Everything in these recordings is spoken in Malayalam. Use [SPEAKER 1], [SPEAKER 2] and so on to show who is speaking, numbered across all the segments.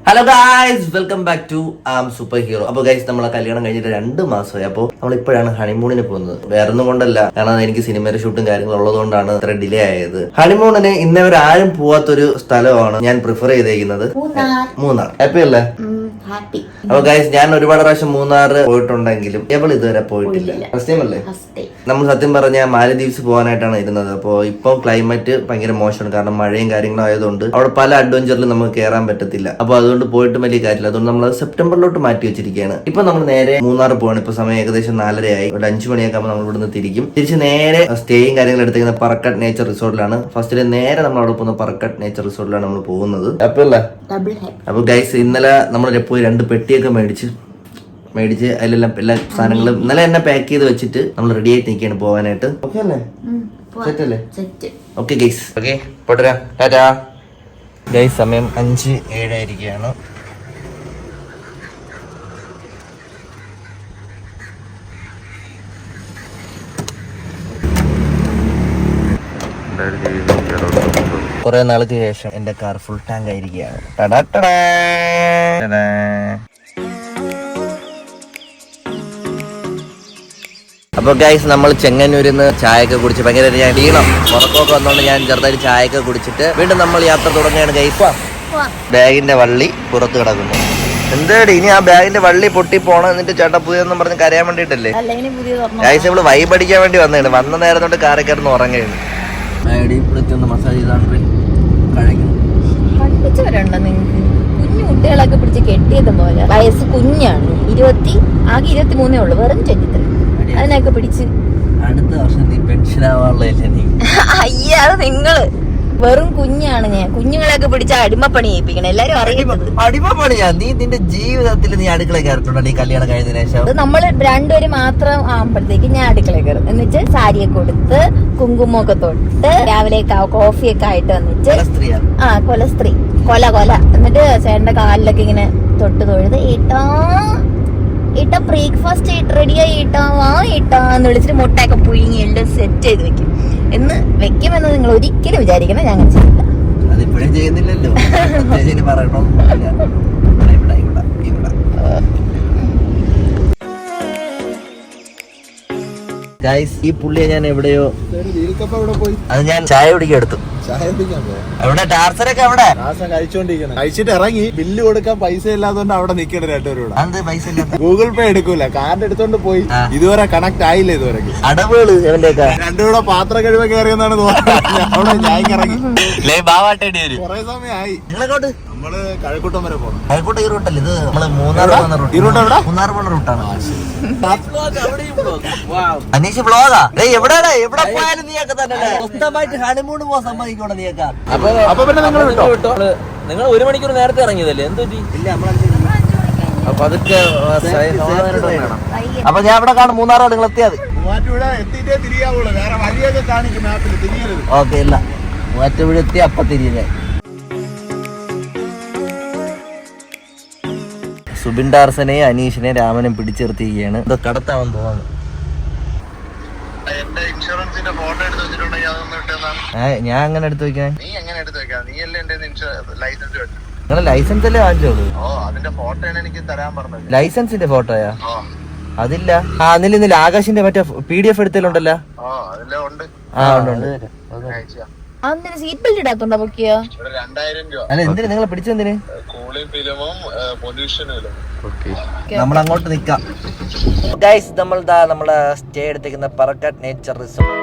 [SPEAKER 1] Hello guys, welcome back to super hero. അപ്പൊ ഗൈസ്, നമ്മളെ കല്യാണം കഴിഞ്ഞിട്ട് 2 മാസമായി. അപ്പോൾ നമ്മളിപ്പോഴാണ് ഹണിമൂണിന് പോകുന്നത്. വേറൊന്നും കൊണ്ടല്ല, കാരണം എനിക്ക് സിനിമയുടെ ഷൂട്ടും കാര്യങ്ങളും ഉള്ളതുകൊണ്ടാണ് ഇത്ര ഡിലേ ആയത്. ഹണിമൂണിന് ഇന്നവർ ആരും പോവാത്തൊരു സ്ഥലമാണ് ഞാൻ പ്രിഫർ ചെയ്തേക്കുന്നത്, മൂന്നാർ. ഹാപ്പി അല്ലേ? അപ്പൊ ഗൈസ്, ഞാൻ ഒരുപാട് പ്രാവശ്യം മൂന്നാർ പോയിട്ടുണ്ടെങ്കിലും എവൾ ഇതുവരെ പോയിട്ടില്ല. ഫസ്റ്റ് ടൈം അല്ലേ? നമ്മൾ സത്യം പറഞ്ഞാൽ മാലദ്വീപ്സ് പോകാനായിട്ടാണ് ഇരുന്നത്. അപ്പോൾ ഇപ്പം ക്ലൈമറ്റ് ഭയങ്കര മോശമാണ്, കാരണം മഴയും കാര്യങ്ങളും ആയതുകൊണ്ട് അവിടെ പല അഡ്വഞ്ചറിലും നമുക്ക് കയറാൻ പറ്റത്തില്ല. അപ്പൊ അതുകൊണ്ട് പോയിട്ട് വലിയ കാര്യമില്ല. അതുകൊണ്ട് നമ്മൾ സെപ്റ്റംബറിലോട്ട് മാറ്റി വെച്ചിരിക്കുകയാണ്. ഇപ്പൊ നമ്മൾ നേരെ മൂന്നാർ പോവാണ്. ഇപ്പൊ സമയം ഏകദേശം 4:30 ഒരു 5 മണിയൊക്കെ ആകുമ്പോൾ നമ്മൾ ഇവിടുന്ന് തിരിച്ച് നേരെ സ്റ്റേയും കാര്യങ്ങളും എടുത്തിരിക്കുന്ന പറക്കട്ട് നേച്ചർ റിസോർട്ടിലാണ്. ഫസ്റ്റില് നേരെ നമ്മൾ അവിടെ പോകുന്ന പറക്കട്ട് നേച്ചർ റിസോർട്ടിലാണ് നമ്മൾ പോകുന്നത്. അപ്പൊ ഗൈസ്, ഇന്നലെ നമ്മൾ പോയി 2 പെട്ടിയൊക്കെ മേടിച്ച് അതിലെല്ലാം എല്ലാ സാധനങ്ങളും ഇന്നലെ തന്നെ പാക്ക് ചെയ്ത് വെച്ചിട്ട് നമ്മൾ റെഡി ആയിട്ട് നിൽക്കുകയാണ് പോകാനായിട്ട്. ഓക്കെ അല്ലേ? സെറ്റ് അല്ലേ? ഓക്കെ ഗൈസ്, ഓക്കെ പോട്ടരാ. Tata guys. സമയം 5:07 ആയിരിക്കുകയാണ്. കുറെ നാൾക്ക് ശേഷം എന്റെ കാർ ഫുൾ ടാങ്ക് ആയിരിക്കുകയാണ്. അപ്പൊ ഗൈസ്, നമ്മൾ ചെങ്ങന്നൂരിന്ന് ചായയൊക്കെ കുടിച്ച് ഭയങ്കര ക്ഷീണം ഉറക്കമൊക്കെ വന്നോണ്ട് ഞാൻ ചെറുതായിട്ട് ചായയൊക്കെ കുടിച്ചിട്ട് വീണ്ടും നമ്മൾ യാത്ര തുടങ്ങുകയാണ് ഗൈസ്. ബാഗിന്റെ വള്ളി പുറത്ത് കിടക്കുന്നു. എന്താടി ഇനി ആ ബാഗിന്റെ വള്ളി പൊട്ടി പോണം, എന്നിട്ട് ചേട്ടാ പുതിയതെന്നും പറഞ്ഞ് കരയാൻ വേണ്ടിട്ടല്ലേ ഗൈസ്? ഇവള് വൈബ് അടിക്കാൻ വേണ്ടി വന്നതാണ്. വന്ന നേരം തൊട്ട് കാറിൽ കിടന്ന് ഉറങ്ങുകയാണ്. മസാജ് ചെയ്താണ്
[SPEAKER 2] കുഞ്ഞു കുട്ടികളൊക്കെ പിടിച്ച് കെട്ടിയത് പോലെ. വയസ്സ് കുഞ്ഞാണ്, 23 ഉള്ളു, വെറും 23. അതിനൊക്കെ പിടിച്ച്
[SPEAKER 1] അടുത്ത വർഷം നീ പെൻഷൻ ആവാനുള്ള
[SPEAKER 2] അയ്യ, അത് നിങ്ങള് വെറും കുഞ്ഞാണ്. ഞാൻ കുഞ്ഞുങ്ങളെയൊക്കെ പിടിച്ച അടിമപ്പണി ചെയ്യിപ്പിക്കണം, എല്ലാരും അറിയുന്നത്.
[SPEAKER 1] അടിമപ്പണിയാ? നീ നിന്റെ ജീവിതത്തിൽ നീ അടുക്കള കയറിട്ടുണ്ടോ ഈ കല്യാണം കഴിഞ്ഞതിന് ശേഷം?
[SPEAKER 2] നമ്മൾ രണ്ടുപേരും മാത്രം ആകുമ്പോഴത്തേക്ക് ഞാൻ അടുക്കള കയറും. എന്നിട്ട് സാരിയൊക്കെ കൊടുത്ത് കുങ്കുമൊക്കെ തൊട്ട് രാവിലെ കോഫിയൊക്കെ ആയിട്ട് വന്നിട്ട് കൊലസ്ത്രീ കൊല എന്നിട്ട് ചേട്ടന്റെ കാലിലൊക്കെ ഇങ്ങനെ തൊട്ട് തൊഴുത് ബ്രേക്ക്ഫാസ്റ്റ് റെഡിയായി എന്ന് വിളിച്ചിട്ട് മുട്ടയൊക്കെ പുഴുങ്ങി എല്ലാം സെറ്റ് ചെയ്ത് വെക്കും. വെക്കുമെന്ന് നിങ്ങൾ ഒരിക്കലും വിചാരിക്കണം ഞാൻ ചെയ്യില്ല.
[SPEAKER 1] അതിപ്പോഴും ചെയ്യുന്നില്ലല്ലോ. ഗൈസ്, ഈ പുള്ളിയെ ഞാൻ എവിടെയോ അത് ഞാൻ ചായ കുടിക്കാൻ എടുത്തു. അവിടെ ടാർസനൊക്കെ അവിടെ
[SPEAKER 3] കഴിച്ചിട്ട് ഇറങ്ങി. ബില്ല് കൊടുക്കാൻ പൈസ ഇല്ലാത്തതുകൊണ്ട് അവിടെ നിൽക്കണ രണ്ടുപേരോട്.
[SPEAKER 1] അത് പൈസ ഇല്ലാത്ത
[SPEAKER 3] ഗൂഗിൾ പേ എടുക്കൂല, കാർഡ് എടുത്തോണ്ട് പോയി. ഇതുവരെ കണക്ട് ആയില്ല. ഇതുവരെ
[SPEAKER 1] അടവുകള്
[SPEAKER 3] രണ്ടുകൂടെ പാത്രം കഴിവ് കയറിയെന്നാണ് തോന്നുന്നത്. അവിടെ ഞാൻ ഇറങ്ങി
[SPEAKER 1] കുറെ
[SPEAKER 3] സമയമായി.
[SPEAKER 1] നിങ്ങളെങ്ങോട്ട്?
[SPEAKER 3] നമ്മള് കഴക്കൂട്ടം വരെ പോകണം.
[SPEAKER 1] കഴക്കൂട്ടം ഈ റൂട്ടല്ലേ? ഇത് നമ്മള് മൂന്നാർ പോകുന്ന റൂട്ടാണ്. അനീഷ് ബ്ലോഗാ? എവിടെ പോയാലും നീയൊക്കെ തന്നെ സ്വന്തമായിട്ട് ഹണിമൂൺ പോകാൻ സമ്മതിക്കണോ നീയൊക്കെ?
[SPEAKER 3] അപ്പൊ പിന്നെ നിങ്ങൾ വിട്ടോ.
[SPEAKER 4] നിങ്ങൾ 1 മണിക്കൂർ നേരത്തെ ഇറങ്ങിയതല്ലേ? എന്തോ
[SPEAKER 1] ഇല്ല, അപ്പൊ അതൊക്കെ. അപ്പൊ ഞാൻ ഇവിടെ കാണും മൂന്നാറോ നിങ്ങൾ എത്തിയാൽ
[SPEAKER 3] എത്തിയിട്ടേ തിരിയാവുള്ളൂ. വേറെ വഴിയൊക്കെ കാണിക്കും മാപ്പിൽ, തിരിയരുത്.
[SPEAKER 1] ഓക്കെ, ഇല്ല മൂവാറ്റുപുഴ എത്തി അപ്പൊ തിരിയുന്നേ. സുബിൻ ടാർസനെയും അനീഷിനെയും രാമനും പിടിച്ചിർത്തിയിരിക്കുകയാണ്. ഇത് കടത്താവാൻ തോന്നുന്നു. ഞാൻ അങ്ങനെ എടുത്തു വെക്കാൻ? നിങ്ങളെ ലൈസൻസ് അല്ലേ വാങ്ങിച്ചോളൂ? ലൈസൻസിന്റെ ഫോട്ടോയാ? അതില്ല. ഇന്നില്ല ആകാശിന്റെ മറ്റേ PDF എടുത്തലുണ്ടല്ലോ. ഉണ്ട്.
[SPEAKER 2] സീറ്റ് ബെൽറ്റ് ഇടാത്തോണ്ടാ പൊക്കിയോ?
[SPEAKER 1] അല്ല, എന്തിനു നിങ്ങളെ പിടിച്ചെന്തിന്? നമ്മൾ അങ്ങോട്ട് നിക്കാം ഗൈസ്. നമ്മളെ സ്റ്റേ എടുത്തേക്കുന്ന പറക്കട്ട് നേച്ചർ റിസോർട്ട്.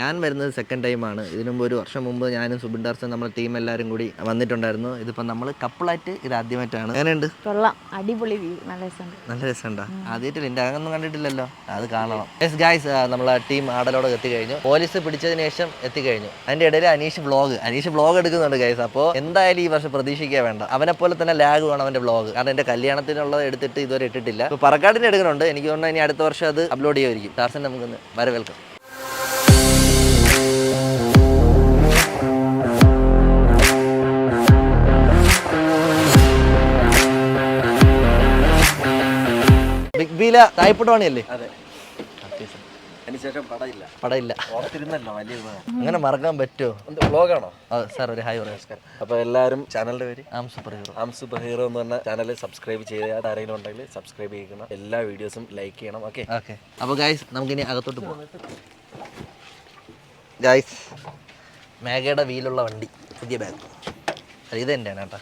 [SPEAKER 1] ഞാൻ വരുന്നത് സെക്കൻഡ് ടൈമാണ്. ഇതിനു മുമ്പ് ഒരു വർഷം മുമ്പ് ഞാനും സുബിൻ ടാർസൻ നമ്മുടെ ടീം എല്ലാവരും കൂടി വന്നിട്ടുണ്ടായിരുന്നു. ഇതിപ്പോൾ നമ്മൾ കപ്പിളായിട്ട് ഇത് ആദ്യമായിട്ടാണ്. എങ്ങനെയുണ്ട്?
[SPEAKER 2] കൊള്ളാം, അടിപൊളി വ്യൂ, നല്ല രസമുണ്ട്.
[SPEAKER 1] നല്ല രസമുണ്ടോ? ആദ്യമായിട്ടില്ല, എൻ്റെ അതൊന്നും കണ്ടിട്ടില്ലല്ലോ, അത് കാണണം. യെസ് ഗായ്സ്, നമ്മളെ ടീം ആടലോടെ എത്തിക്കഴിഞ്ഞു. പോലീസ് പിടിച്ചതിന് ശേഷം എത്തിക്കഴിഞ്ഞു. അതിൻ്റെ ഇടയിൽ അനീഷ് വ്ളോഗ് എടുക്കുന്നുണ്ട് ഗൈസ്. അപ്പോൾ എന്തായാലും ഈ വർഷം പ്രതീക്ഷിക്കാൻ വേണ്ട. അവനെ പോലെ തന്നെ ലാഗ് വേണം അവൻ്റെ വ്ളോഗ്. കാരണം എൻ്റെ കല്യാണത്തിനുള്ളത് എടുത്തിട്ട് ഇതുവരെ ഇട്ടിട്ടില്ല. ഇപ്പോൾ പറക്കാടിന് എടുക്കുന്നുണ്ട്. എനിക്ക് തോന്നുന്നു ഇനി അടുത്ത വർഷം അത് അപ്ലോഡ് ചെയ്യുമായിരിക്കും. ടാർസൻ നമുക്കൊന്ന് വെൽക്കം. ബിഗ് ബിയില തായ്പട്ടവാണിയല്ലേ? അതെ. പടയില്ല. അങ്ങനെ മറക്കാൻ പറ്റുമോ?
[SPEAKER 3] വ്ളോഗാണോ?
[SPEAKER 1] സാർ ഒരു ഹായ് പറയാം.
[SPEAKER 3] അപ്പൊ എല്ലാവരും ചാനലിന്റെ പേര്
[SPEAKER 1] ആം സൂപ്പർ
[SPEAKER 3] ഹീറോ എന്ന് പറഞ്ഞ ചാനൽ സബ്സ്ക്രൈബ് ചെയ്യാതെ ആരെങ്കിലും ഉണ്ടെങ്കിൽ സബ്സ്ക്രൈബ് ചെയ്യണം. എല്ലാ വീഡിയോസും ലൈക്ക് ചെയ്യണം. ഓക്കെ.
[SPEAKER 1] അപ്പോൾ ഗായ്സ് നമുക്കിനി അകത്തോട്ട് പോകാം. ഗായ്സ്, മേഘയുടെ വീലുള്ള വണ്ടി, പുതിയ ബാഗ്. ഇത് തന്നെയാണ് കേട്ടോ.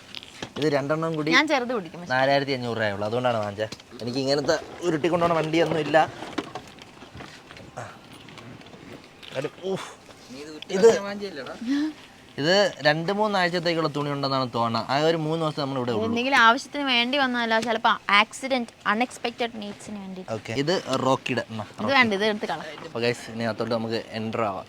[SPEAKER 1] ഇത് 2 എണ്ണം കൂടി
[SPEAKER 2] ഞാൻ ചെറുത് പിടിക്കും.
[SPEAKER 1] 4500 രൂപയുള്ളൂ. അതുകൊണ്ടാണ് വാങ്ങിച്ചത്. എനിക്ക് ഇങ്ങനത്തെ ഉരുട്ടിക്കൊണ്ടുപോകുന്ന വണ്ടിയൊന്നും ഇല്ല. ഇത് 2-3 ആഴ്ചത്തേക്കുള്ള തുണി ഉണ്ടെന്നാണ് തോന്നുന്നത്. ആ ഒരു 3 ദിവസം നമ്മൾ ഇവിടെ
[SPEAKER 2] എന്തെങ്കിലും ആവശ്യത്തിന് വേണ്ടി വന്നതല്ല, ചിലപ്പോൾ ആക്സിഡന്റ് അൺഎക്സ്പെക്റ്റഡ് നീഡ്സിന് വേണ്ടി.
[SPEAKER 1] ഓക്കെ. ഇത് റോക്കിയുടെ
[SPEAKER 2] ഇത് വേണ്ട, ഇത് എടുത്ത് കളയാം.
[SPEAKER 1] അപ്പോൾ ഗൈസ് ഇനി അകത്തോട്ട് നമുക്ക് എൻ്റർ ആവാം.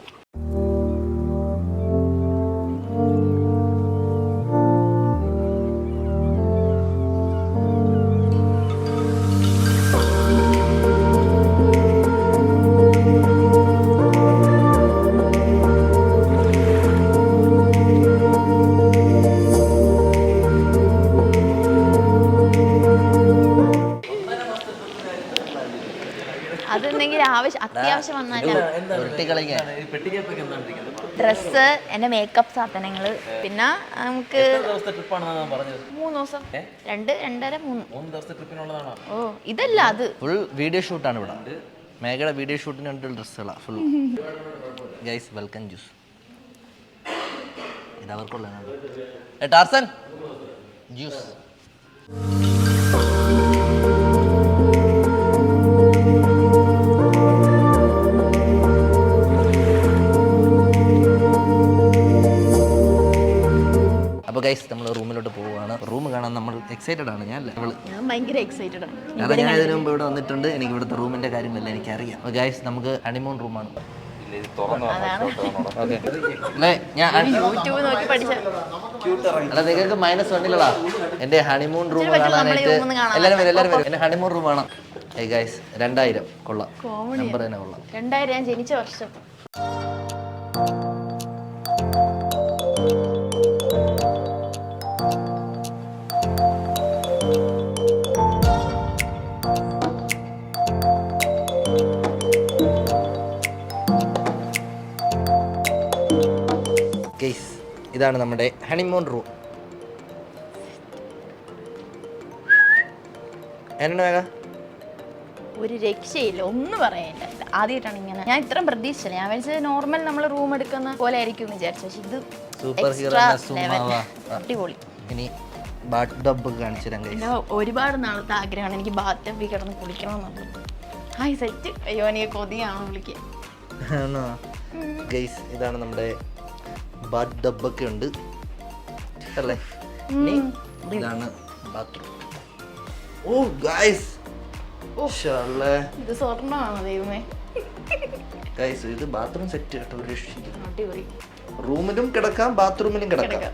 [SPEAKER 2] അതെന്തെങ്കിലും അത്യാവശ്യം വന്നാൽ ഡ്രസ്സ്, എൻ്റെ മേക്കപ്പ് സാധനങ്ങൾ, പിന്നെ നമുക്ക് 3 ദിവസം 2-2.5-3. ഓ, ഇതല്ല, അത്
[SPEAKER 1] ഫുൾ വീഡിയോ ഷൂട്ടാണ് ഇവിടെ. മേഘയുടെ വീഡിയോ ഷൂട്ടിന് വേണ്ടിയുള്ള ഡ്രസ്സുകളാണ് ഫുൾ. Guys welcome juice. ഇത് അവർക്കുള്ളതാണ്. Tarzan juice. അപ്പോൾ ഗൈസ് നമ്മൾ റൂമിലോട്ട് പോവുകയാണ്. റൂം കാണാൻ നമ്മൾ എക്സൈറ്റഡ് ആണ്. ഞാൻ
[SPEAKER 2] ഭയങ്കര എക്സൈറ്റഡ് ആണ്.
[SPEAKER 1] കാരണം ഞാൻ ഇതിനു മുമ്പ് ഇവിടെ വന്നിട്ടുണ്ട്. എനിക്ക് ഇവിടുത്തെ റൂമിൻ്റെ കാര്യങ്ങളെല്ലാം എനിക്കറിയാം. അപ്പോൾ ഗൈസ് നമുക്ക് ഹണിമൂൺ റൂമാണ്. നിങ്ങൾക്ക് -1 എൻ്റെ ഹണിമൂൺ റൂം കാണാനായിട്ട് എല്ലാവരും വരും. എൻ്റെ ഹണിമൂൺ റൂം ആണ്. ഗൈസ് 2000 കൊള്ളാം. നമ്പർ തന്നെ കൊള്ളാം.
[SPEAKER 2] 2000 ഞാൻ ജനിച്ച വർഷം.
[SPEAKER 1] ഇതാണ് നമ്മുടെ ഹണിമൂൺ റൂം. എന്നെ വേഗ
[SPEAKER 2] ഒരു രക്ഷയില്ല, ഒന്നും പറയാനില്ല. ആദ്യമായിട്ടാണ് ഇങ്ങനെ. ഞാൻ ഇത്രയും പ്രതീക്ഷിച്ചില്ല. ഞാൻ വിചാരിച്ചത് നോർമൽ നമ്മൾ റൂം എടുക്കുന്ന പോലെ ആയിരിക്കും എന്ന് വിചാരിച്ചു. പക്ഷെ ഇത്
[SPEAKER 1] സൂപ്പർ ഹീറോ
[SPEAKER 2] അടിപൊളി.
[SPEAKER 1] ഇനി ബാത്ത് ടബ് കാണിച്ചു തരാം.
[SPEAKER 2] ഒരുപാട് നാളത്തെ ആഗ്രഹമാണ് എനിക്ക് ബാത്ത് ടബിൽ കിടന്ന് കുളിക്കണമെന്നുള്ളത്. Hi set. അയ്യോ, എനിക്ക് കൊതിയാണോ വിളിക്കാൻ.
[SPEAKER 1] ഗൈസ് ഇതാണ് നമ്മുടെ ബാത്ത് ടബൊക്കെ ഉണ്ട് അല്ലേ? ഇതാണ് ബാത്റൂം. ഓ ഗൈസ്,
[SPEAKER 2] ഇത് സ്വർണ്ണമാണോ ദൈവമേ?
[SPEAKER 1] ഗൈസ് ഇത് ബാത്റൂം സെറ്റ് കേട്ടോ.
[SPEAKER 2] അടിപൊളി.
[SPEAKER 1] റൂമിലും കിടക്കാം, ബാത്റൂമിലും കിടക്കാം.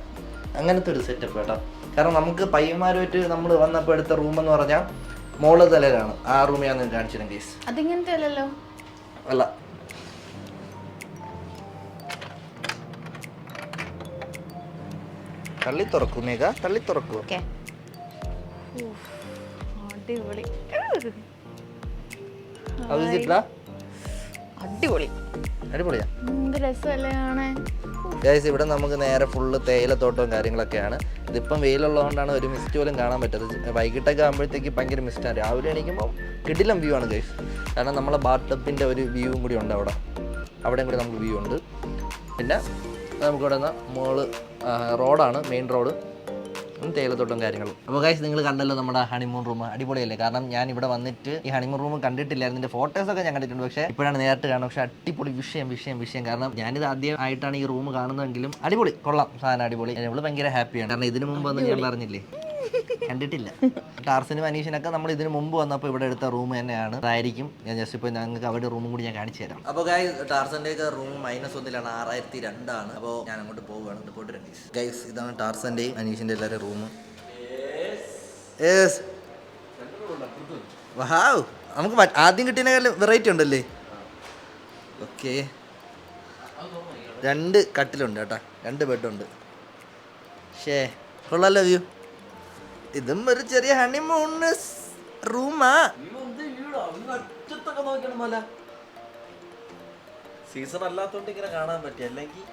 [SPEAKER 1] അങ്ങനത്തെ ഒരു സെറ്റപ്പ് കേട്ടോ. കാരണം നമുക്ക് പയ്യന്മാരുമായിട്ട് നമ്മൾ വന്നപ്പോൾ എടുത്ത റൂം എന്ന് പറഞ്ഞാൽ മോള് തലയിലാണ്. ആ റൂം ഞാൻ കാണിച്ചിരുന്നു ഗൈസ്.
[SPEAKER 2] അതിങ്ങനത്തെ അല്ലല്ലോ.
[SPEAKER 1] അല്ല, തള്ളി തുറക്കൂ മേഘ, തള്ളി തുറക്കൂ.
[SPEAKER 2] അടിപൊളി.
[SPEAKER 1] അടിപൊളി അടിപൊളിയാ.
[SPEAKER 2] എന്ത് രസമല്ലേ കാണാൻ.
[SPEAKER 1] ഗൈസ് ഇവിടെ നമുക്ക് നേരെ ഫുള്ള് തേയിലത്തോട്ടവും കാര്യങ്ങളൊക്കെയാണ്. ഇതിപ്പം വെയിലുള്ളതുകൊണ്ടാണ് ഒരു മിസ്റ്റ് പോലും കാണാൻ പറ്റത്. വൈകിട്ടൊക്കെ ആകുമ്പോഴത്തേക്ക് ഭയങ്കര മിസ്റ്റാണ്. രാവിലെ എണീക്കുമ്പോൾ കിടിലം വ്യൂ ആണ് ഗൈസ്. കാരണം നമ്മളെ ബാത്ത് ടബിൻ്റെ ഒരു വ്യൂവും കൂടി ഉണ്ട് അവിടെ. അവിടെയും കൂടി നമുക്ക് വ്യൂ ഉണ്ട്. പിന്നെ നമുക്കിവിടെ നിന്ന് മോള് റോഡാണ്, മെയിൻ റോഡ്. തേയിലത്തോട്ടം കാര്യങ്ങളും. അപ്പോൾ ഗൈസ് നിങ്ങൾ കണ്ടല്ലോ നമ്മുടെ ഹണിമൂൺ റൂം അടിപൊളിയല്ലേ? കാരണം ഞാൻ ഇവിടെ വന്നിട്ട് ഈ ഹണിമൂൺ റൂം കണ്ടിട്ടില്ലായിരുന്നു. ഇതിന്റെ ഫോട്ടോസൊക്കെ ഞാൻ കണ്ടിട്ടുണ്ട്, പക്ഷേ ഇപ്പോഴാണ് നേരിട്ട് കാണുന്നത്. പക്ഷേ അടിപൊളി വിഷയം. കാരണം ഞാനിത് ആദ്യമായിട്ടാണ് ഈ റൂം കാണുന്നതെങ്കിലും അടിപൊളി, കൊള്ളാം, സാധനം അടിപൊളി. നമ്മൾ ഭയങ്കര ഹാപ്പിയാണ്. കാരണം ഇതിനു മുമ്പ് ഒന്നും ഞാൻ പറഞ്ഞില്ലേ, കണ്ടിട്ടില്ല. ടാർസനും അനീഷിനൊക്കെ നമ്മൾ ഇതിന് മുമ്പ് വന്നപ്പോൾ ഇവിടെ എടുത്ത റൂം തന്നെയാണ്. അതായിരിക്കും ഞാൻ ജസ്റ്റ് ഇപ്പോൾ ഞങ്ങൾക്ക് അവരുടെ റൂമും കൂടി ഞാൻ കാണിച്ചു തരാം. അപ്പോൾ ഗൈസ് ടാർസന്റെ ഒക്കെ റൂം -1 6002 അപ്പോൾ ഞാൻ അങ്ങോട്ട് പോവുകയാണ്. പോയിട്ട് ഗൈസ് ഇതാണ് ടാർസന്റെയും അനീഷിന്റെ എല്ലാവരും റൂം. വഹാവ്, നമുക്ക് ആദ്യം കിട്ടിയതിനേക്കാളും വെറൈറ്റി ഉണ്ടല്ലേ? ഓക്കെ, 2 കട്ടിലുണ്ട് കേട്ടാ, 2 ബെഡുണ്ട്. ഷേ കൊള്ളാലോ വ്യൂ. ഇതും ഒരു ചെറിയ ഹണിമൂൺ റൂമാ.
[SPEAKER 3] സീസൺ അല്ലാത്തോണ്ട് ഇങ്ങനെ കാണാൻ പറ്റി, അല്ലെങ്കിൽ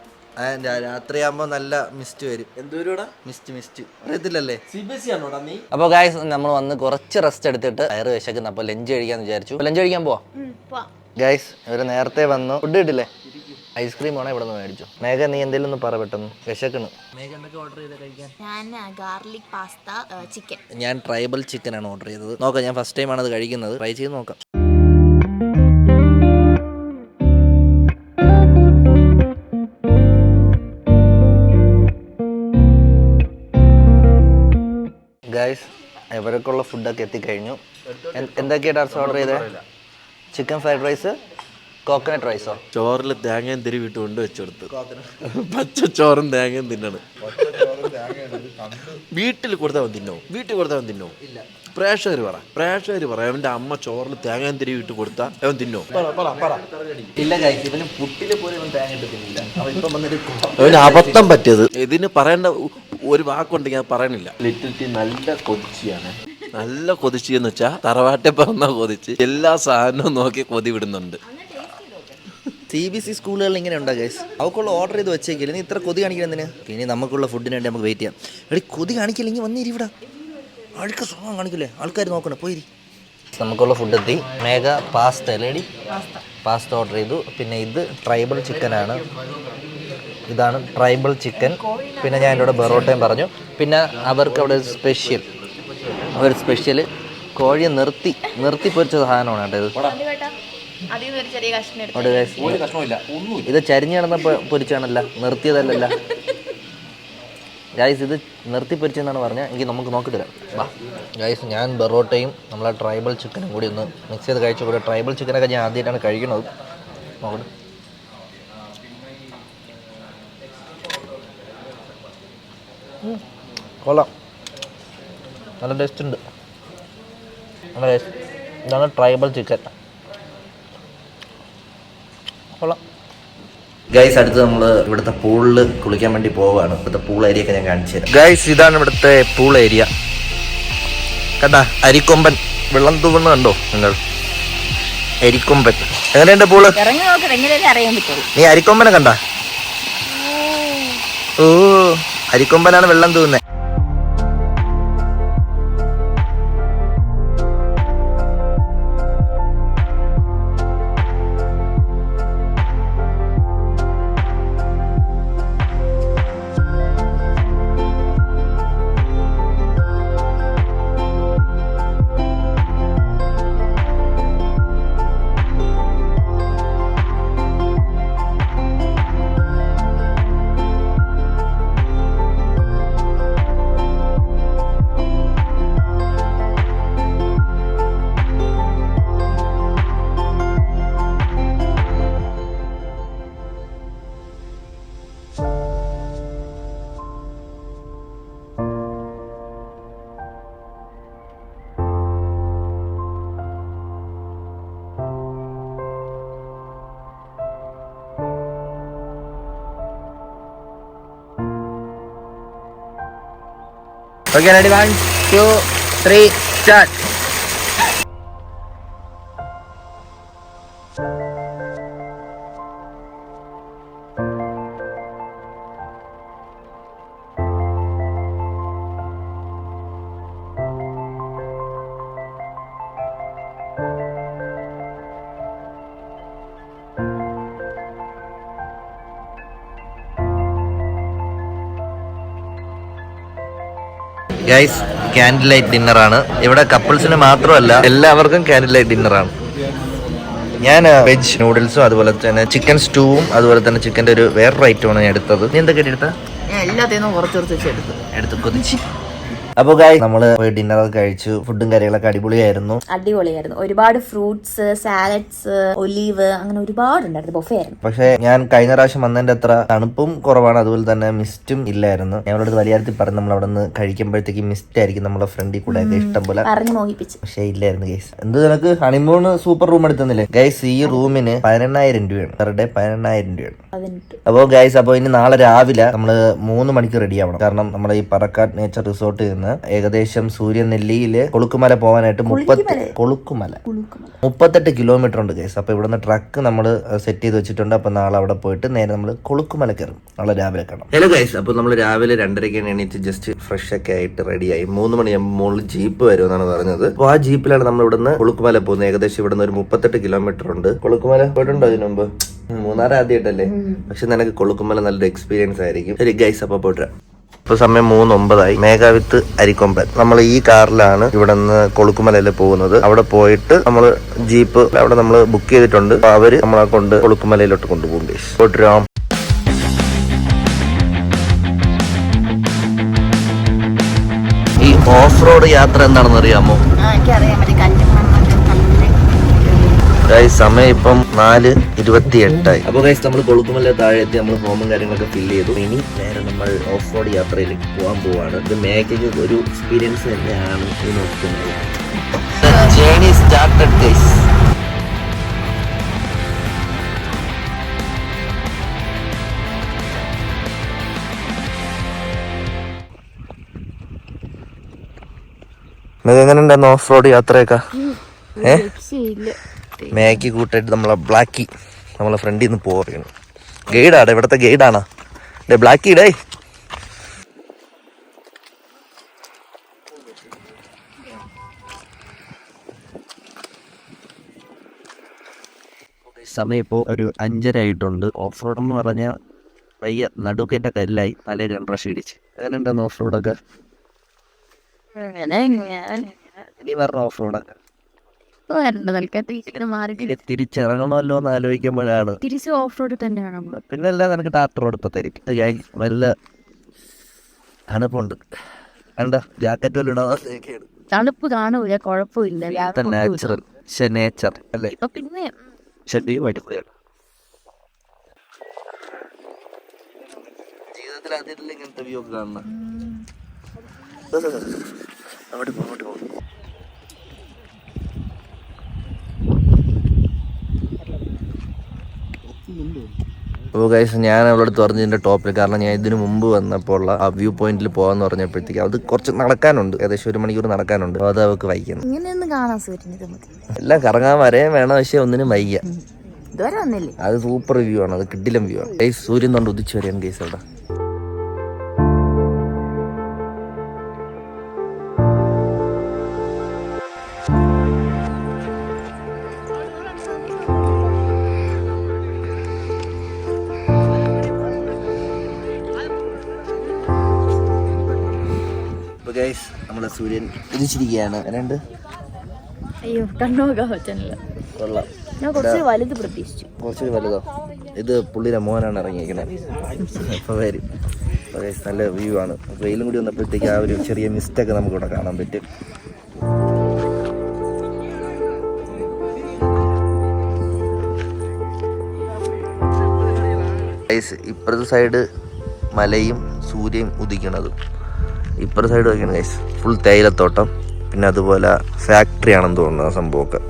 [SPEAKER 1] രാത്രിയാകുമ്പോ നല്ല മിസ്റ്റ് വരും.
[SPEAKER 3] എന്തോരൂടാ
[SPEAKER 1] മിസ്റ്റ് അറിയത്തില്ലല്ലേ?
[SPEAKER 3] CBSE ആണോടാ നീ?
[SPEAKER 1] അപ്പോൾ ഗായ്സ് നമ്മൾ വന്ന് കുറച്ച് റെസ്റ്റ് എടുത്തിട്ട് വയറ് വിശക്കുന്നു. അപ്പോൾ ലഞ്ച് കഴിക്കാന്ന് വിചാരിച്ചു. ലഞ്ച് കഴിക്കാൻ പോവാം ഗായ്സ്. ഇവര് നേരത്തെ വന്നു, ഫുഡ് കിട്ടില്ലേ? ഐസ്ക്രീം ആണോ ഇവിടെ നിന്ന് മേടിച്ചു. മേഘ നീ എന്തെങ്കിലും ഒന്ന് പറ പെട്ടെന്ന്, വിശക്കണ്. മേഘ എന്തൊക്കെ ഓർഡർ ചെയ്ത് കഴിക്കാൻ?
[SPEAKER 2] ഞാൻ ഗാർലിക് പാസ്ത, ചിക്കൻ.
[SPEAKER 1] ഞാൻ ട്രൈബൽ ചിക്കൻ ആണ് ഓർഡർ ചെയ്തത്. നോക്കാം, ഞാൻ ഫസ്റ്റ് ടൈം ആണ് അത് കഴിക്കുന്നത്. ട്രൈ ചെയ്ത് നോക്കാം. ഗൈസ് ഇവർക്കുള്ള ഫുഡൊക്കെ എത്തിക്കഴിഞ്ഞു. എന്തൊക്കെയാണ് ടാർസ് ഓർഡർ ചെയ്തത്? ചിക്കൻ ഫ്രൈഡ് റൈസ്, കോക്കനട്ട് റൈസോ?
[SPEAKER 3] ചോറിൽ തേങ്ങയും തിരുവിട്ട് കൊണ്ട് വെച്ചെടുത്ത് പച്ച ചോറും തേങ്ങയും തിന്നണ്. വീട്ടിൽ കൊടുത്തവൻ തിന്നോ? ഇല്ല. പ്രേക്ഷകർ പറ അവന്റെ അമ്മ ചോറിൽ തേങ്ങയും തിരുവിട്ട് കൊടുത്താ അവൻ തിന്നോ?
[SPEAKER 1] ഇല്ല ഗൈസ്, ഇവന് പുട്ടില് പോലും അവൻ തേങ്ങ ഇട്ട് തിന്നില്ല.
[SPEAKER 3] അവന് അബദ്ധം പറ്റിയത്. ഇതിന് പറയേണ്ട ഒരു വാക്കുണ്ടെങ്കിൽ അത് പറയണില്ല. ലിറ്റിൽ ടീ നല്ല കൊതിച്ച് എന്ന് വെച്ചാ തറവാട്ടെ പറഞ്ഞ കൊതിച്ച് എല്ലാ സാധനവും നോക്കി കൊതി വിടുന്നുണ്ട്.
[SPEAKER 1] CBSE സ്കൂളുകളിൽ ഇങ്ങനെ ഉണ്ടാ ഗൈസ്. അവക്കുള്ള ഓർഡർ ചെയ്ത് വെച്ചേക്കില്ല. നീ ഇത്ര കൊതി കാണിക്കുന്നതിന്? ഇനി നമുക്കുള്ള ഫുഡിന് വേണ്ടി നമുക്ക് വെയിറ്റ് ചെയ്യാം. എടി കൊതി കാണിക്കില്ലെങ്കിൽ വന്നിരി ഇവിടെ. അഴുക്ക സ്വഭാവം കാണിക്കില്ലേ? ആൾക്കാർ നോക്കണം, പോയിരി. നമുക്കുള്ള ഫുഡ് എത്തി. മേഘ പാസ്ത അല്ലേടി? പാസ്ത ഓർഡർ ചെയ്തു. പിന്നെ ഇത് ട്രൈബൽ ചിക്കനാണ്. ഇതാണ് ട്രൈബൽ ചിക്കൻ. പിന്നെ ഞാൻ എൻ്റെ കൂടെ ബെറോട്ടയും പറഞ്ഞു. പിന്നെ അവർക്ക് അവിടെ സ്പെഷ്യൽ കോഴിയെ നിർത്തി പൊരിച്ച സാധനമാണ് കേട്ടോ ഇത്. ഇത് ചരിഞ്ഞ് കിടന്നപ്പോ പൊരിച്ചാണല്ല, നിർത്തിയതല്ല ഗൈസ്. ഇത് നിർത്തി പൊരിച്ചെന്നാണ് പറഞ്ഞത്. എങ്കിൽ നമുക്ക് നോക്കിത്തരാം. വാ ഗൈസ്, ഞാൻ ബെറോട്ടയും നമ്മളെ ട്രൈബൽ ചിക്കനും കൂടി ഒന്ന് മിക്സ് ചെയ്ത് കഴിച്ചു. ഇവിടെ ട്രൈബൽ ചിക്കനൊക്കെ ഞാൻ ആദ്യമായിട്ടാണ് കഴിക്കുന്നത്. നോക്കട്ടെ. കൊള്ളാം, നല്ല ടേസ്റ്റ് ഉണ്ട്. നല്ല ടേസ്റ്റ്. ഇതാണ് ട്രൈബൽ ചിക്കൻ. ഗൈസ്, അടുത്ത് നമ്മൾ ഇവിടുത്തെ പൂളിൽ കുളിക്കാൻ വേണ്ടി പോവുകയാണ്. ഇവിടുത്തെ പൂൾ ഏരിയ ഒക്കെ ഞാൻ കാണിച്ചു തരാം. ഗൈസ്, ഇതാണ് ഇവിടുത്തെ പൂൾ ഏരിയ. കണ്ടാ, അരിക്കൊമ്പൻ വെള്ളം തൂവുന്ന കണ്ടോ നിങ്ങൾ? അരിക്കൊമ്പൻ എങ്ങനെയുണ്ട് പൂള്? നീ അരിക്കൊമ്പനെ കണ്ടാ? ഓ, അരിക്കൊമ്പനാണ് വെള്ളം തൂവുന്നത്. Okay, ready? 1, 2, 3, start. Guys candle light ഡിന്നറാണ്. ഇവിടെ കപ്പിൾസിന് മാത്രമല്ല എല്ലാവർക്കും ക്യാൻഡിൽ ലൈറ്റ് ഡിന്നറാണ്. ഞാൻ വെജ് നൂഡിൽസും അതുപോലെ തന്നെ ചിക്കൻ സ്റ്റൂവും അതുപോലെ തന്നെ ചിക്കൻ്റെ ഒരു വേറൊരു ഐറ്റമാണ് ഞാൻ എടുത്തത്. നീ എന്തൊക്കെ എടുത്ത?
[SPEAKER 2] എല്ലാത്തിനും കുറച്ച്
[SPEAKER 1] എടുത്ത് കൊതിച്ച്. അപ്പോൾ ഗായ് നമ്മള് പോയി ഡിന്നറൊക്കെ കഴിച്ചു. ഫുഡും കാര്യങ്ങളൊക്കെ അടിപൊളിയായിരുന്നു.
[SPEAKER 2] ഒരുപാട് ഫ്രൂട്ട്സ്, സാലഡ്സ്, ഒലീവ്, അങ്ങനെ ഒരുപാടുണ്ടായിരുന്നു. ബൊഫേ ആയിരുന്നു.
[SPEAKER 1] പക്ഷെ ഞാൻ കഴിഞ്ഞ പ്രാവശ്യം വന്നതിന്റെ അത്ര തണുപ്പും കുറവാണ്, അതുപോലെ തന്നെ മിസ്റ്റും ഇല്ലായിരുന്നു. ഞങ്ങളോട് വലിയ കാര്യത്തിൽ പറഞ്ഞു നമ്മൾ അവിടെ നിന്ന് കഴിക്കുമ്പോഴത്തേക്ക് മിസ്റ്റ് ആയിരിക്കും നമ്മുടെ ഫ്രണ്ടിൽ കൂടെ ഒക്കെ ഇഷ്ടം പോലെ
[SPEAKER 2] പറഞ്ഞു മോഹിപ്പിച്ചു.
[SPEAKER 1] പക്ഷെ ഇല്ലായിരുന്നു ഗൈസ്. എന്ത് നിനക്ക് ഹണിമൂൺ സൂപ്പർ റൂം എടുത്തുന്നില്ലേ ഗൈസ്? ഈ റൂമിന് 18000 രൂപയാണ്, പെർ ഡേ 18000 രൂപയാണ്. അപ്പോൾ ഗൈസ്, അപ്പോൾ ഇനി നാളെ രാവിലെ നമ്മള് 3 മണിക്ക് റെഡി ആവണം. കാരണം നമ്മുടെ ഈ പറക്കാട് നേച്ചർ റിസോർട്ടിൽ നിന്ന് ഏകദേശം സൂര്യനെല്ലിയില് കൊളുക്കുമല പോകാനായിട്ട് 38 കിലോമീറ്റർ ഉണ്ട് ഗൈസ്. അപ്പൊ ഇവിടുന്ന് ട്രക്ക് നമ്മൾ സെറ്റ് ചെയ്ത് വെച്ചിട്ടുണ്ട്. അപ്പൊ നാളെ അവിടെ പോയിട്ട് നേരെ നമ്മൾ കൊളുക്കുമല കയറും. നാളെ രാവിലെ കാണാം. ഹലോ ഗൈസ്, അപ്പൊ നമ്മൾ രാവിലെ 2:30 എണീറ്റ് ജസ്റ്റ് ഫ്രഷ് ഒക്കെ ആയിട്ട് റെഡിയായി. 3 മണിയാകുമ്പോൾ മുകളിൽ ജീപ്പ് വരുമെന്നാണ് പറഞ്ഞത്. അപ്പോൾ ആ ജീപ്പിലാണ് നമ്മൾ ഇവിടുന്ന് കൊളുക്കുമല പോകുന്നത്. ഏകദേശം ഇവിടുന്ന് ഒരു 38 കിലോമീറ്റർ ഉണ്ട്. കൊളുക്കുമല പോയിട്ടുണ്ടോ ഇതിനു മുമ്പ്? മൂന്നാർ ആദ്യമായിട്ടല്ലേ? പക്ഷെ നിനക്ക് കൊളുക്കുമല നല്ലൊരു എക്സ്പീരിയൻസ് ആയിരിക്കും. ശരി ഗൈസ്, അപ്പൊ പോയിട്ട് ഇപ്പൊ സമയം 3:09 മേഘാവിത്ത് അരിക്കൊമ്പൻ. നമ്മൾ ഈ കാറിലാണ് ഇവിടെ നിന്ന് കൊളുക്കുമലയിൽ പോകുന്നത്. അവിടെ പോയിട്ട് നമ്മൾ ജീപ്പ് അവിടെ നമ്മൾ ബുക്ക് ചെയ്തിട്ടുണ്ട്. അപ്പൊ അവര് നമ്മളെ കൊണ്ട് കൊളുക്കുമലയിലോട്ട് കൊണ്ടുപോകും. പോയിട്ട് ഈ ഓഫ് റോഡ് യാത്ര എന്താണെന്ന് അറിയാമോ? സമയം ഇപ്പം 4:28. അപ്പൊ ഗൈസ് നമ്മൾ കൊളുക്കുമല താഴെ എത്തി. നമ്മൾ ഫോമും കാര്യങ്ങളൊക്കെ ഫില്ല് ചെയ്തു. ഇനി നേരെ നമ്മൾ ഓഫ് റോഡ് യാത്രയിലേക്ക് പോകാൻ പോവാണ്. ഇത് മേഘയ്ക്ക് ഒരു എക്സ്പീരിയൻസ് തന്നെയാണ് ഈ നോക്കുന്നത്. Journey started guys. എങ്ങനെ ഉണ്ടായിരുന്നു ഓഫ് റോഡ് യാത്രയൊക്കെ? മാഗി കൂട്ടായിട്ട് നമ്മളെ ബ്ലാക്കി നമ്മളെ ഫ്രണ്ടിൽ നിന്ന് പോവുകയാണ്. ഗൈഡാണ്, ഇവിടുത്തെ ഗൈഡാണ് ബ്ലാക്കി. ഡേ സമയം ഇപ്പോൾ ഒരു 5:30 ആയിട്ടുണ്ട്. ഓഫ് റോഡ് എന്ന് പറഞ്ഞാൽ വയ്യ, നടുക്കേൻ്റെ കല്ലായി തലേ 2 പ്രാവശ്യം ഇടിച്ച്. അങ്ങനെ ഉണ്ടായിരുന്നു ഓഫ് റോഡൊക്കെ? ഇനി പറഞ്ഞ ഓഫ് റോഡൊക്കെ തിരിച്ചിറങ്ങണമല്ലോ എന്ന് ആലോചിക്കുമ്പോഴാണ്
[SPEAKER 2] തിരിച്ച് ഓഫ് റോഡ് തന്നെയാണ്.
[SPEAKER 1] പിന്നെ അല്ല നിനക്ക് ടാറ്റർ റോഡ് ഇപ്പൊ തരും. വല്ല തണുപ്പുണ്ട്. കണ്ട ജാക്കറ്റ് വല്ല ഇടാൻ
[SPEAKER 2] തണുപ്പ് കാണൂല, കുഴപ്പമില്ല.
[SPEAKER 1] നാച്ചുറൽ നേച്ചർ അല്ലേ?
[SPEAKER 2] പിന്നെ
[SPEAKER 1] ശരീരമായിട്ട് പോയാണ്. ജീവിതത്തിൽ ആദ്യമായിട്ടല്ലേ ഇങ്ങനത്തെ വ്യൂ ഒക്കെ കാണുന്ന? അങ്ങോട്ട് പോകും. അപ്പോൾ ഗൈസ്, ഞാൻ അവളോട് പറഞ്ഞു ഇതിൻ്റെ ടോപ്പിൽ. കാരണം ഞാൻ ഇതിന് മുമ്പ് വന്നപ്പോൾ ഉള്ള ആ വ്യൂ പോയിന്റിൽ പോകാന്ന് പറഞ്ഞപ്പോഴത്തേക്ക് അത് കുറച്ച് നടക്കാനുണ്ട്, ഏകദേശം 1 മണിക്കൂർ നടക്കാനുണ്ട്. അപ്പോൾ അത് അവൾക്ക് വൈകുന്നു. എല്ലാം കറങ്ങാൻ വരെയും വേണം, പക്ഷെ ഒന്നിനും വൈകിയ. അത് സൂപ്പർ വ്യൂ ആണ്, അത് കിടിലം വ്യൂ ആണ് ഗൈസ്. സൂര്യൻ കൊണ്ട് ഉദിച്ചു വരെയാണ് ഗൈസ് അവിടെ. ഗൈസ്, നമ്മുടെ സൂര്യൻ ഉദിച്ചിരിക്കുകയാണ്. രണ്ട് കൊള്ളാം. കുറച്ചൊരു വലുതോ? ഇത് പുള്ളിയുടെ മോനാണ് ഇറങ്ങിയിരിക്കുന്നത്. അപ്പോൾ വരും. നല്ല വ്യൂ ആണ്. വെയിലും കൂടി വന്നപ്പോഴത്തേക്ക് ആ ഒരു ചെറിയ മിസ്റ്റൊക്കെ നമുക്കിവിടെ കാണാൻ പറ്റും. ഗൈസ്, ഇപ്പുറത്തെ സൈഡ് മലയും സൂര്യൻ ഉദിക്കണതും. ഇപ്പുറത്തെ സൈഡ് നോക്കിയാണ് ഗൈസ്, ഫുൾ തേയിലത്തോട്ടം. പിന്നെ അതുപോലെ ഫാക്ടറി ആണെന്ന് തോന്നുന്നു ആ സംഭവമൊക്കെ.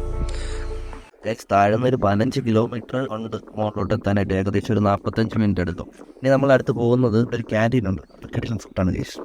[SPEAKER 1] ഗൈസ്, താഴ്ന്ന ഒരു 15 കിലോമീറ്റർ ഉണ്ട് മുകളിലോട്ട് എത്താനായിട്ട്. ഏകദേശം ഒരു 45 മിനിറ്റ് എടുത്തു. ഇനി നമ്മൾ അടുത്ത് പോകുന്നത് ഒരു ക്യാൻറ്റീൻ ഉണ്ട്. കിടിലൻ ഫുഡാണ് ഗൈസ്.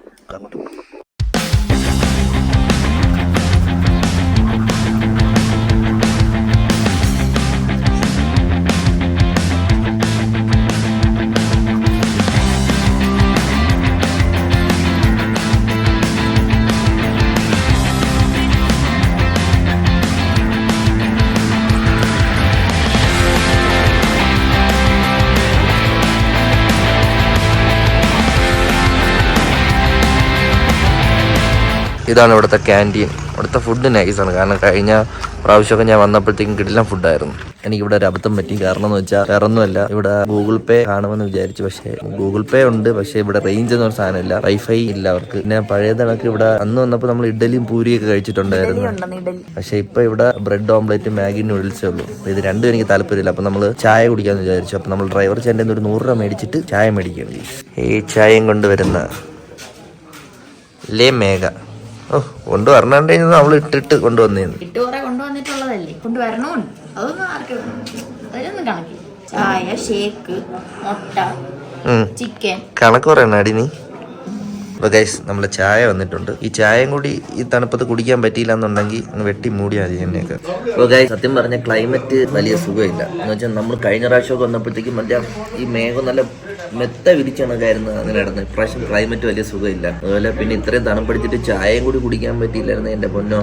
[SPEAKER 1] ഇതാണ് ഇവിടുത്തെ ക്യാൻറ്റീൻ. ഇവിടുത്തെ ഫുഡ് നൈസാണ്. കാരണം കഴിഞ്ഞ പ്രാവശ്യമൊക്കെ ഞാൻ വന്നപ്പോഴത്തേക്കും കിടിലം ഫുഡായിരുന്നു. എനിക്കിവിടെ ഒരു അബദ്ധം പറ്റി. കാരണം എന്ന് വെച്ചാൽ വേറെ ഒന്നുമല്ല, ഇവിടെ ഗൂഗിൾ പേ കാണുമെന്ന് വിചാരിച്ചു. പക്ഷേ ഗൂഗിൾ പേ ഉണ്ട്, പക്ഷേ ഇവിടെ റേഞ്ച് എന്നൊരു സാധനമില്ല, വൈഫൈ ഇല്ല അവർക്ക്. പിന്നെ പഴയ കണക്ക് ഇവിടെ അന്ന് വന്നപ്പോൾ നമ്മൾ ഇഡലിയും പൂരിയൊക്കെ കഴിച്ചിട്ടുണ്ടായിരുന്നു. പക്ഷെ ഇപ്പൊ ഇവിടെ ബ്രെഡ് ഓംലെറ്റ്, മാഗി നൂഡിൽസേ ഉള്ളൂ. ഇത് രണ്ടും എനിക്ക് താല്പര്യമില്ല. അപ്പൊ നമ്മൾ ചായ കുടിക്കാന്ന് വിചാരിച്ചു. അപ്പൊ നമ്മൾ ഡ്രൈവർ ചേട്ടൻ്റെ ഒരു 100 രൂപ മേടിച്ചിട്ട് ചായ മേടിക്കുകയാണ്. ഈ ചായയും കൊണ്ടുവരുന്ന ലേ മേഘ കൊണ്ടുവരണേ നമ്മൾ ഇട്ടിട്ട് കൊണ്ടുവന്നേന്ന്.
[SPEAKER 2] കൊണ്ടുവന്നിട്ടുള്ളതല്ലേ, കൊണ്ടുവരണോ അതൊന്നും ആർക്കും അതിലൊന്നും കണക്കില്ല. ചായ, ഷേക്ക്, മുട്ട, ചിക്കൻ
[SPEAKER 1] കണക്ക് പറയണ അടി നീ. അപ്പോൾ ഗൈസ് നമ്മളെ ചായ വന്നിട്ടുണ്ട്. ഈ ചായയും കൂടി ഈ തണുപ്പത്ത് കുടിക്കാൻ പറ്റിയില്ല എന്നുണ്ടെങ്കിൽ ഒന്ന് വെട്ടി മൂടിയാൽ മതി എന്നെയൊക്കെ. അപ്പോൾ ഗൈസ് സത്യം പറഞ്ഞ ക്ലൈമറ്റ് വലിയ സുഖമില്ല. എന്ന് വെച്ചാൽ നമ്മൾ കഴിഞ്ഞ പ്രാവശ്യമൊക്കെ വന്നപ്പോഴത്തേക്കും മറ്റേ ഈ മേഘം നല്ല മെത്ത വിരിച്ചണക്കായിരുന്നു അങ്ങനെ നടന്നത്. ഇപ്രാവശ്യം ക്ലൈമറ്റ് വലിയ സുഖമില്ല. അതുപോലെ പിന്നെ ഇത്രയും തണുപ്പടിച്ചിട്ട് ചായയും കൂടി കുടിക്കാൻ പറ്റിയില്ലായിരുന്നു. എൻ്റെ പൊന്നോ,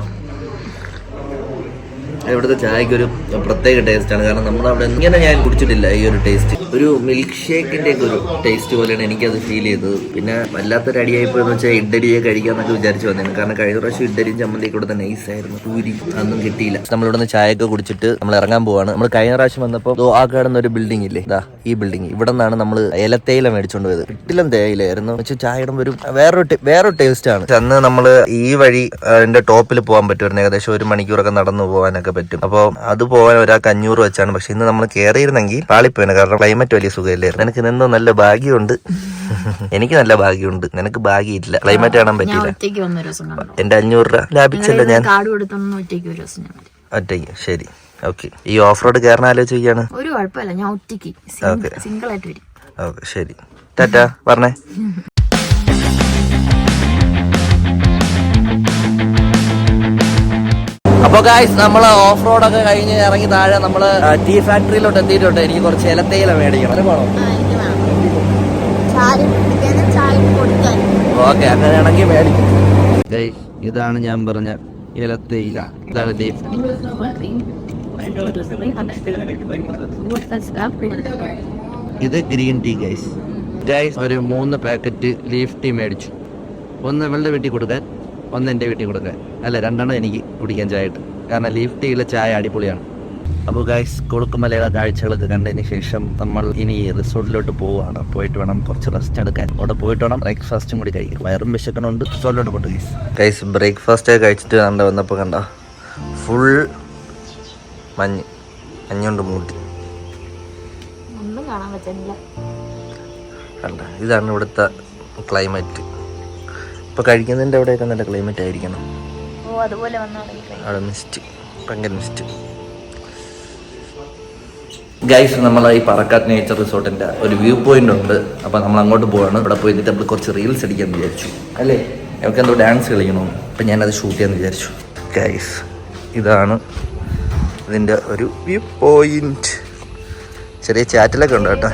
[SPEAKER 1] ഇവിടുത്തെ ചായക്ക് ഒരു പ്രത്യേക ടേസ്റ്റാണ്. കാരണം നമ്മളവിടെ ഇങ്ങനെ ഞാൻ കുടിച്ചിട്ടില്ല ഈ ഒരു ടേസ്റ്റ്. ഒരു മിൽക്ക് ഷേക്കിന്റെ ഒക്കെ ഒരു ടേസ്റ്റ് പോലെയാണ് എനിക്കത് ഫീൽ ചെയ്തത്. പിന്നെ വല്ലാത്തൊരു അടിയായിപ്പോയെന്ന് വെച്ചാൽ ഇഡ്ഡലിയെ കഴിക്കാന്നൊക്കെ വിചാരിച്ചു വന്നേന്. കാരണം കഴിഞ്ഞ പ്രാവശ്യം ഇഡ്ഡലിയും ചമ്മന്തിയൊക്കെ ഇവിടെ നൈസ് ആയിരുന്നു. പൂരി അതൊന്നും കിട്ടിയില്ല. നമ്മളിവിടുന്ന് ചായയൊക്കെ കുടിച്ചിട്ട് നമ്മൾ ഇറങ്ങാൻ പോവാണ്. നമ്മൾ കഴിഞ്ഞ പ്രാവശ്യം വന്നപ്പോൾ ആ കാണുന്ന ഒരു ബിൽഡിംഗ് ഇല്ലേ, ഇതാ ഈ ബിൽഡിംഗ്, ഇവിടെ നിന്നാണ് നമ്മൾ ഏലത്തേയില മേടിച്ചോണ്ട് പോയത്. കിട്ടിലും തേയിലായിരുന്നു. പക്ഷെ ചായയുടെ ഒരു വേറൊരു ടേസ്റ്റ് ആണ്. അന്ന് നമ്മൾ ഈ വഴി അതിന്റെ ടോപ്പിൽ പോകാൻ പറ്റുമായിരുന്നു. ഏകദേശം 1 മണിക്കൂറൊക്കെ നടന്നു പോകാനൊക്കെ പറ്റും. അപ്പോൾ അത് പോകാൻ ഒരാൾക്ക് 500 വെച്ചാണ്. പക്ഷെ ഇന്ന് നമ്മൾ കയറിയിരുന്നെങ്കിൽ പാളിപ്പോയിന്. കാരണം ക്ലൈമറ്റ് വലിയ സുഖമില്ലായിരുന്നു. നിനക്ക് നിന്നോ നല്ല ഭാഗ്യമുണ്ട്, എനിക്ക് നല്ല ഭാഗ്യമുണ്ട്, നിനക്ക് ഭാഗ്യമില്ല. ക്ലൈമറ്റ് കാണാൻ പറ്റില്ല. എന്റെ 500 രൂപ ലാഭിച്ചല്ലോ ഞാൻ ഒറ്റയ്ക്ക്. ശരി, ഓക്കെ. ഈ ഓഫ് റോഡ് കയറാൻ ആലോചിക്കുകയാണ്.
[SPEAKER 2] ഒരു കുഴപ്പമില്ല, ഞാൻ ഒറ്റയ്ക്ക് സിംഗിൾ ആയിട്ട് വരും.
[SPEAKER 1] ഓക്കെ ശരി, ടാറ്റാ പറഞ്ഞേ. അപ്പൊ ഗായ്സ് നമ്മള് ഓഫ് റോഡൊക്കെ കഴിഞ്ഞ് ഇറങ്ങി താഴെ നമ്മള് ടീ ഫാക്ടറിയിലോട്ട് എത്തിയിട്ടുണ്ട്. എനിക്ക് കുറച്ച് ഏലത്തേയില മേടിക്കണം. ഓക്കെ, അങ്ങനെയാണെങ്കിൽ മേടിക്കും. ഇതാണ് ഞാൻ പറഞ്ഞ ഏലത്തേയില. ഇതാണ് ഇത് ഗ്രീൻ ടീ ഗൈസ്. ഒരു 3 പാക്കറ്റ് ലീഫ് ടീ മേടിച്ചു. ഒന്ന് ഇവളുടെ വീട്ടിൽ കൊടുക്കാൻ, ഒന്ന് എൻ്റെ വീട്ടിൽ കൊടുക്കാൻ. അല്ല, 2 എനിക്ക് കുടിക്കാൻ ചായ ഇട്ട്. കാരണം ലീഫ് ടീയിലെ ചായ അടിപൊളിയാണ്. അപ്പോൾ ഗൈസ് കൊളുക്കുമലയുടെ കാഴ്ചകളൊക്കെ കണ്ടതിന് ശേഷം നമ്മൾ ഇനി റിസോർട്ടിലോട്ട് പോവുകയാണ്. പോയിട്ട് വേണം കുറച്ച് റെസ്റ്റ് എടുക്കാൻ. അവിടെ പോയിട്ട് വേണം ബ്രേക്ക്ഫാസ്റ്റും കൂടി കഴിക്കും. വയറും വിശക്കണുണ്ട്. റിസോർട്ടിലോട്ട് പോട്ട് ഗൈസ് ബ്രേക്ക്ഫാസ്റ്റ് കഴിച്ചിട്ട് കണ്ട വന്നപ്പോൾ കണ്ട ഫുൾ മഞ്ഞുകൊണ്ട് മൂട്ടി കണ്ട. ഇതാണ് ഇവിടുത്തെ ക്ലൈമറ്റ്. ഇപ്പൊ കഴിക്കുന്നതിന്റെ അവിടെയൊക്കെ നല്ല ക്ലൈമറ്റ് ആയിരിക്കണം. അവിടെ മിസ്റ്റ്, ഭയങ്കര മിസ്റ്റ്. ഗൈസ് നമ്മൾ ഈ പറക്കാട്ട് നേച്ചർ റിസോർട്ടിന്റെ ഒരു വ്യൂ പോയിന്റ് ഉണ്ട്. അപ്പൊ നമ്മൾ അങ്ങോട്ട് പോവാണ്. ഇവിടെ പോയിട്ട് നമ്മൾ കുറച്ച് റീൽസ് അടിക്കാൻ വിചാരിച്ചു. അല്ലേ, നമുക്ക് എന്തോ ഡാൻസ് കളിക്കണോ. അപ്പൊ ഞാനത് ഷൂട്ട് ചെയ്യാന്ന് വിചാരിച്ചു. ഗൈസ് ഇതാണ് ഇതിന്റെ ഒരു വ്യൂ പോയിന്റ്. ചെറിയ ചാറ്റിലൊക്കെ ഉണ്ട് കേട്ടോ.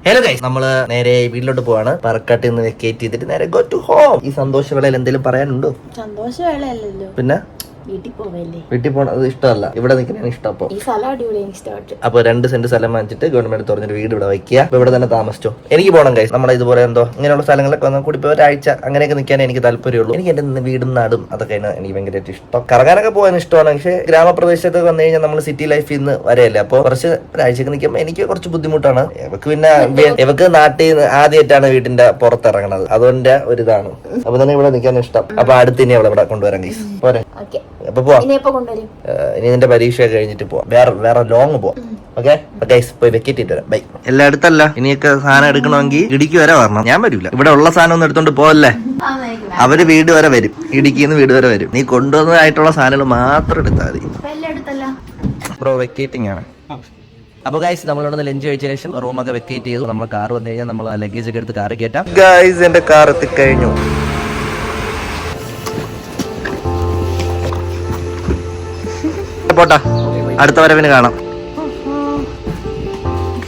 [SPEAKER 1] ഹലോ ഗൈസ്, നമ്മള് നേരെ വീട്ടിലോട്ട് പോവാണ്. പറക്കാട്ടിൽ നിന്ന് വെക്കേറ്റ് ചെയ്തിട്ട് നേരെ ഗോ ടു ഹോം. ഈ സന്തോഷവേളയിൽ എന്തെങ്കിലും പറയാനുണ്ടോ?
[SPEAKER 2] സന്തോഷവേളയല്ലല്ലോ,
[SPEAKER 1] പിന്നെ
[SPEAKER 2] വീട്ടിൽ പോവല്ലേ.
[SPEAKER 1] വീട്ടിൽ പോണത് ഇഷ്ടമല്ല, ഇവിടെ നിൽക്കുന്നതാണ് ഇഷ്ടം. അപ്പൊ
[SPEAKER 2] ഈ സ്ഥലം അടിപൊളിയാണ്, ഇഷ്ടപ്പെട്ടു.
[SPEAKER 1] അപ്പൊ 2 സെന്റ് സ്ഥലം വാങ്ങിച്ചിട്ട് ഗവൺമെന്റ് തുറഞ്ഞൊരു വീട് ഇവിടെ വയ്ക്കുക. അപ്പൊ ഇവിടെ തന്നെ താമസിച്ചോ. എനിക്ക് പോകണം ഗൈസ്. നമ്മളെ ഇതുപോലെ എന്തോ ഇങ്ങനെയുള്ള സ്ഥലങ്ങളൊക്കെ വന്നാൽ കൂടി ഒരാഴ്ച അങ്ങനെയൊക്കെ നിൽക്കാൻ എനിക്ക് താല്പര്യമുള്ളൂ. എനിക്ക് എന്റെ വീടും നാടും അതൊക്കെയാണ് എനിക്ക് ഭയങ്കരമായിട്ട് ഇഷ്ടം. കറങ്ങാനൊക്കെ പോകാൻ ഇഷ്ടമാണ്. പക്ഷേ ഗ്രാമപ്രദേശത്തൊക്കെ വന്നു കഴിഞ്ഞാൽ നമ്മൾ സിറ്റി ലൈഫിൽ നിന്ന് വരെയല്ലേ. അപ്പോൾ കുറച്ച് ഒരാഴ്ചക്ക് നിൽക്കുമ്പോൾ എനിക്ക് കുറച്ച് ബുദ്ധിമുട്ടാണ്. ഇവക്ക് പിന്നെ ഇവക്ക് നാട്ടിൽ നിന്ന് ആദ്യമായിട്ടാണ് വീട്ടിന്റെ പുറത്തിറങ്ങണത്. അതുകൊണ്ട് ഒരിതാണ്. അപ്പൊ തന്നെ ഇവിടെ നിൽക്കാൻ ഇഷ്ടം. അപ്പൊ അടുത്ത് ഇനി അവളെ ഇവിടെ കൊണ്ടുവരാം ഗൈസ്. പോരെ, അപ്പൊ പോവാം. ഇനി നിന്റെ പരീക്ഷ കഴിഞ്ഞിട്ട് പോവാം. വേറെ ലോങ് പോവാം. ഓക്കെ ഗൈസ്, പോയി വെക്കേറ്റ് ചെയ്തിട്ട് വരാം. ബൈ. എല്ലാം അടുത്തല്ല, ഇനിയൊക്കെ സാധനം എടുക്കണമെങ്കിൽ ഇടുക്കി വരെ വരണം. ഞാൻ വരില്ല. ഇവിടെ ഉള്ള സാധനം ഒന്നും എടുത്തോണ്ട് പോവല്ലേ. അവര് വീട് വരെ വരും, ഇടുക്കിന്ന് വീട് വരെ വരും. നീ കൊണ്ടുവന്നതായിട്ടുള്ള സാധനങ്ങൾ മാത്രം എടുത്താൽ മതി. ബ്രോ വെക്കേറ്റിംഗ് ആണ്. അപ്പൊ ഗൈസ് നമ്മളിവിടെ ലഞ്ച് കഴിച്ച ശേഷം റൂമൊക്കെ വെക്കേറ്റ് ചെയ്തു. നമ്മൾ കാർ വന്നു കഴിഞ്ഞാൽ നമ്മൾ ലഗേജ് ഒക്കെ എടുത്ത് കാറ് കയറ്റാം. ഗൈസ് എന്റെ കാർ എത്തിക്കഴിഞ്ഞു. പോട്ടാ. അടുത്ത വരവിന് കാണാം.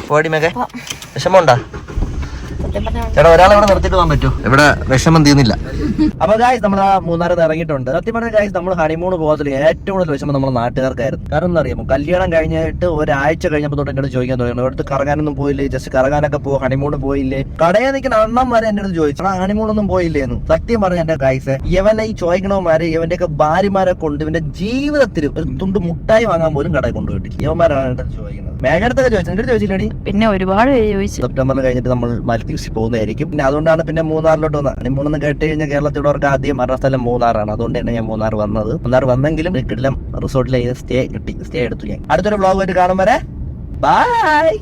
[SPEAKER 1] പോടി മേഘ, വിഷമമുണ്ടാ? ചേട്ടാ ഒരാളെ ഇവിടെ നിർത്തിയിട്ട് പോകാൻ പറ്റൂ? ഇവിടെ വിഷമം തീർന്നില്ല. അപ്പൊ ഗായ്സ് നമ്മൾ ആ മൂന്നാറിൽ ഇറങ്ങിയിട്ടുണ്ട്. സത്യം പറഞ്ഞ ഗായ്സ് നമ്മൾ ഹണിമൂണ് പോകത്തില്ല, ഏറ്റവും കൂടുതൽ വിഷമം നമ്മുടെ നാട്ടുകാർക്കായിരുന്നു. കാരണം എന്താ അറിയാമോ, കല്യാണം കഴിഞ്ഞിട്ട് ഒരാഴ്ച കഴിഞ്ഞപ്പോൾ തൊട്ട് എന്നോട് ചോദിക്കാൻ തുടങ്ങി, അടുത്ത് കറങ്ങാനൊന്നും പോയില്ലേ, ജസ്റ്റ് കറങ്ങാനൊക്കെ പോകും, ഹണിമൂണ് പോയില്ലേ, കടയിൽ നിൽക്കുന്ന അണ്ണം വരെ എന്റെ അടുത്ത് ചോദിച്ചു ഹണിമൂണൊന്നും പോയില്ലേന്ന്. സത്യം പറഞ്ഞ എന്റെ ഗായ്സ്, ഇവനെ ഈ ചോദിക്കണവന്മാര് ഇവന്റെയൊക്കെ ഭാര്യമാരെ കൊണ്ട് ഇവന്റെ ജീവിതത്തിൽ ഒരു തുണ്ട് മുട്ടായി വാങ്ങാൻ പോലും കടയിൽ കൊണ്ടുപോയിട്ടില്ല. ഇവന്മാരാണ് എന്റെ അടുത്ത് ചോദിക്കുന്നത്. മേഘടുത്തൊക്കെ ചോദിച്ചു, എന്റെ ചോദിച്ചില്ലേടി?
[SPEAKER 2] പിന്നെ ഒരുപാട് ചോദിച്ചു.
[SPEAKER 1] സെപ്റ്റംബറിൽ കഴിഞ്ഞിട്ട് നമ്മൾ മാലദ്വീപ്സിൽ പോകുന്നതായിരിക്കും. പിന്നെ അതുകൊണ്ടാണ് പിന്നെ മൂന്നാറിലോട്ട് വന്നത്. ഹണിമൂണെന്ന് കേട്ട് കഴിഞ്ഞാൽ കേരളത്തിലുള്ളവർക്ക് ആദ്യം പറഞ്ഞ സ്ഥലം മൂന്നാറാണ്. അതുകൊണ്ട് തന്നെ ഞാൻ മൂന്നാർ വന്നത്. മൂന്നാർ വന്നെങ്കിലും കിടിലം റിസോർട്ടിലെ സ്റ്റേ കിട്ടി, സ്റ്റേ എടുത്തു ഞാൻ. അടുത്തൊരു വ്ളോഗ് ആയിട്ട് കാണും വരെ ബൈ.